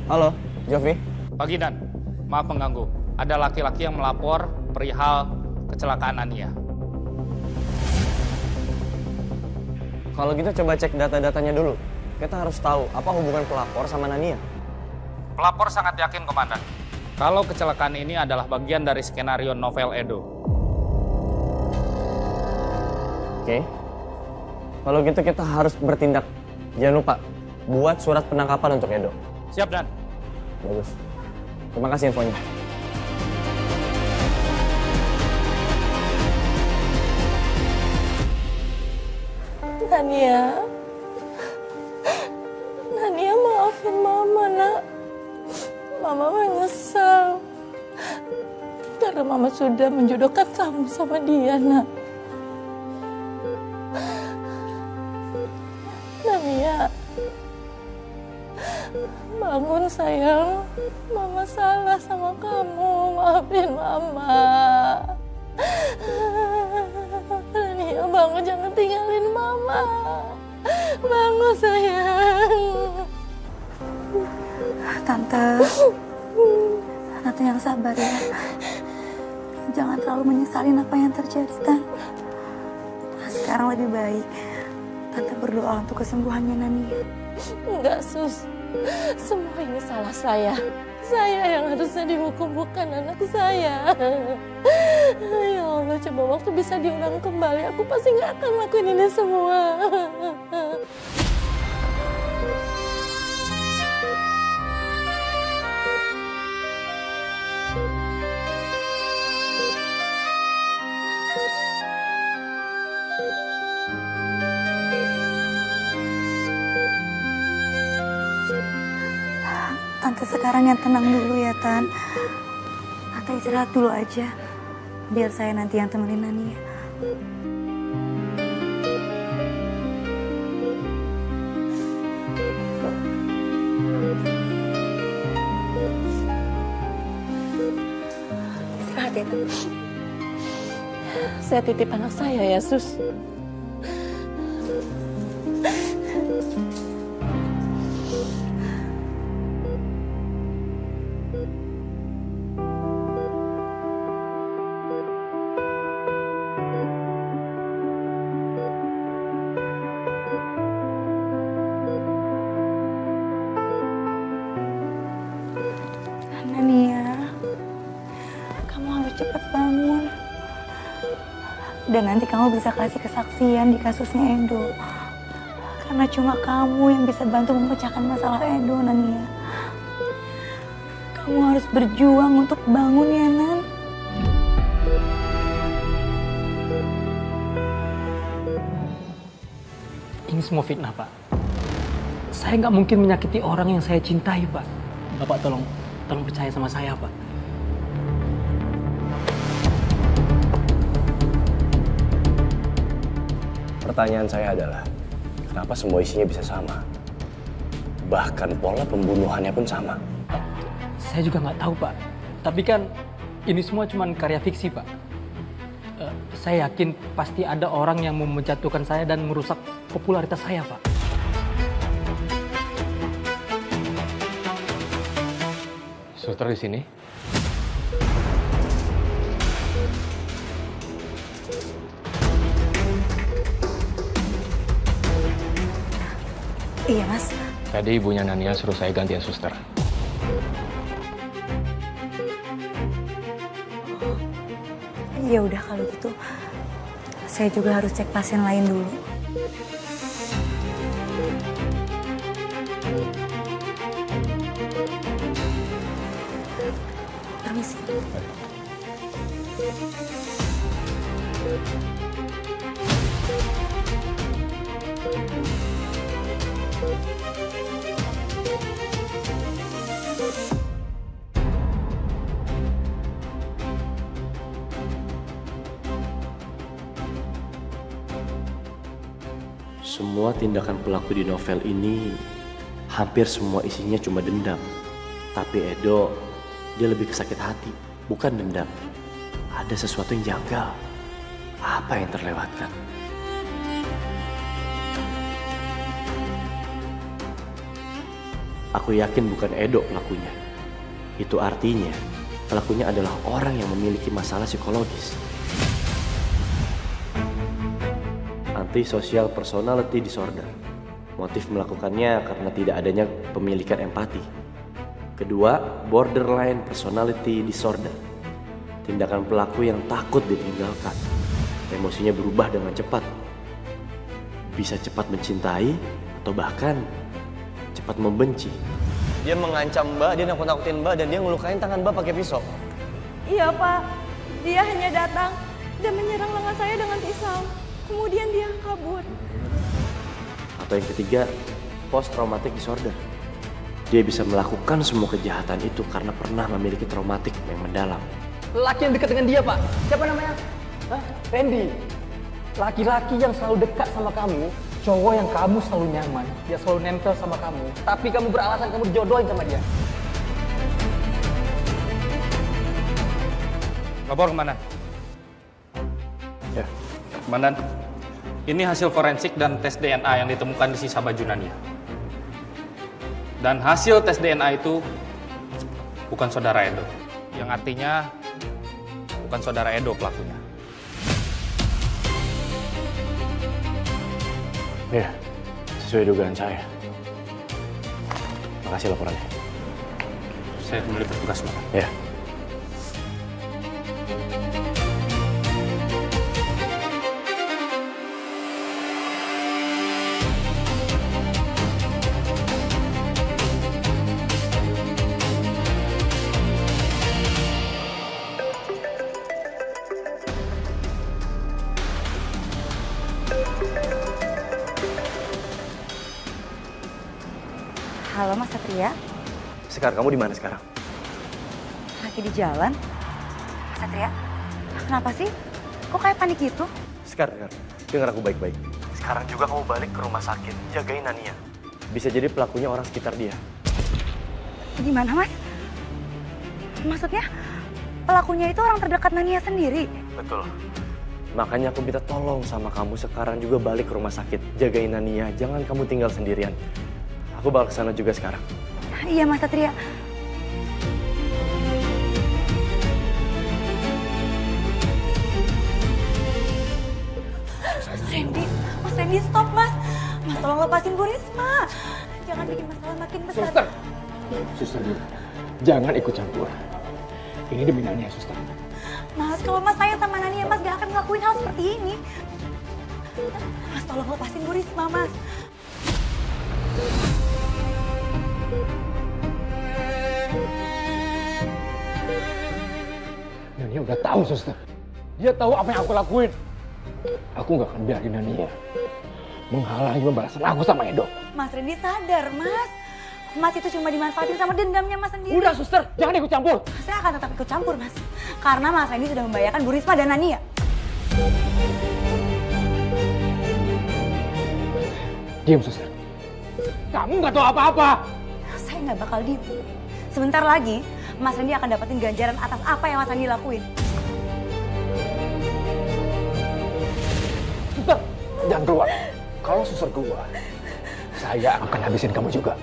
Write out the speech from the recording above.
Halo, Jovi. Pagi Dan, maaf mengganggu. Ada laki-laki yang melapor perihal kecelakaan Ania. Kalau gitu coba cek data-datanya dulu. Kita harus tahu apa hubungan pelapor sama Nania. Pelapor sangat yakin, Komandan, kalau kecelakaan ini adalah bagian dari skenario novel Edo. Oke. Kalau gitu kita harus bertindak. Jangan lupa, buat surat penangkapan untuk Edo. Siap, Dan. Bagus. Terima kasih infonya. Nania maafin Mama, Nak. Mama menyesal karena Mama sudah menjodohkan kamu sama dia, Nak. Nania, bangun sayang. Mama salah sama kamu. Maafin Mama. Nania, bangun, jangan tinggalin Mama. Bangun sayang. Tante yang sabar ya. Jangan terlalu menyesalin apa yang terjadi, Tan. Sekarang lebih baik Tante berdoa untuk kesembuhannya Nania. Enggak, Sus. Semua ini salah saya. Saya yang harusnya dihukum, bukan anak saya. Ya Allah, coba waktu bisa diulang kembali, aku pasti nggak akan lakuin ini semua. Tante sekarang yang tenang dulu ya, Tan. Tante istirahat dulu aja. Biar saya nanti yang temenin Nania. Istirahat ya, Tan. Saya titip anak saya ya, Sus. Nania, kamu harus cepat bangun. Dan nanti kamu bisa kasih kesaksian di kasusnya Edo. Karena cuma kamu yang bisa bantu memecahkan masalah Edo, Nania. Kamu harus berjuang untuk bangun ya, Nan. Ini semua fitnah, Pak. Saya nggak mungkin menyakiti orang yang saya cintai, Pak. Bapak tolong percaya sama saya, Pak. Pertanyaan saya adalah, kenapa semua isinya bisa sama? Bahkan pola pembunuhannya pun sama. Saya juga nggak tahu, Pak. Tapi kan ini semua cuma karya fiksi, Pak. Saya yakin pasti ada orang yang mau menjatuhkan saya dan merusak popularitas saya, Pak. Suster di sini. Iya, Mas. Tadi ibunya Nania suruh saya gantiin suster. Ya udah kalau gitu. Saya juga harus cek pasien lain dulu. Permisi. Semua tindakan pelaku di novel ini hampir semua isinya cuma dendam. Tapi Edo, dia lebih ke sakit hati, bukan dendam. Ada sesuatu yang janggal. Apa yang terlewatkan? Aku yakin bukan Edo pelakunya. Itu artinya pelakunya adalah orang yang memiliki masalah psikologis. Antisocial personality disorder. Motif melakukannya karena tidak adanya pemilikan empati. Kedua, borderline personality disorder. Tindakan pelaku yang takut ditinggalkan. Emosinya berubah dengan cepat. Bisa cepat mencintai atau bahkan cepat membenci. Dia mengancam Mbak, dia nakut-nakutin Mbak, dan dia ngelukain tangan Mbak pakai pisau. Iya Pak, dia hanya datang dan menyerang lengan saya dengan pisau. Kemudian dia kabur. Atau yang ketiga, post traumatic disorder. Dia bisa melakukan semua kejahatan itu karena pernah memiliki traumatik yang mendalam. Laki yang dekat dengan dia, Pak. Siapa namanya? Hah? Randy. Laki-laki yang selalu dekat sama kamu, cowok yang kamu selalu nyaman, dia selalu nempel sama kamu, tapi kamu beralasan kamu dijodohin sama dia. Lapor Komandan. Ya. Komandan, ini hasil forensik dan tes DNA yang ditemukan di sisa baju Nania. Dan hasil tes DNA itu bukan saudara Edo. Yang artinya bukan saudara Edo pelakunya. Ya, sesuai dugaan saya. Makasih laporannya. Saya kembali bertugas, Pak. Ya. Halo Mas Satria, Sekar, kamu di mana sekarang? lagi di jalan. Mas Satria, kenapa sih? Kok kayak panik gitu? Sekar, dengar aku baik-baik. Sekarang juga kamu balik ke rumah sakit, jagain Nania. Bisa jadi pelakunya orang sekitar dia. Gimana Mas? Maksudnya pelakunya itu orang terdekat Nania sendiri? Betul. Makanya aku minta tolong sama kamu sekarang juga balik ke rumah sakit. Jagain Nania, jangan kamu tinggal sendirian. Aku bakal kesana juga sekarang. Iya Mas Satria. Mas Randy stop Mas. Mas tolong lepasin Bu Risma. Jangan bikin masalah makin besar. Suster, jangan ikut campur. Ini demi Nania, suster. Mas, kalau Mas sayang sama Nania, Mas gak akan ngelakuin hal seperti ini. Mas tolong lepasin Bu Risma, Mas. Nania udah tahu, suster. Dia tahu apa yang aku lakuin. Aku nggak akan biarin Nania menghalangi pembalasan aku sama Edo. Mas Randy sadar, Mas. Mas itu cuma dimanfaatin sama dendamnya Mas sendiri. Udah, suster. Jangan ikut campur. Saya akan tetap ikut campur, Mas. Karena Mas Randy sudah membahayakan Bu Risma dan Nania. Diam, suster. Kamu nggak tahu apa-apa. Saya nggak bakal diem. Sebentar lagi, Mas Randy akan dapetin ganjaran atas apa yang Mas Randy lakuin. Suster, jangan keluar. Kalau suster keluar, saya akan habisin kamu juga.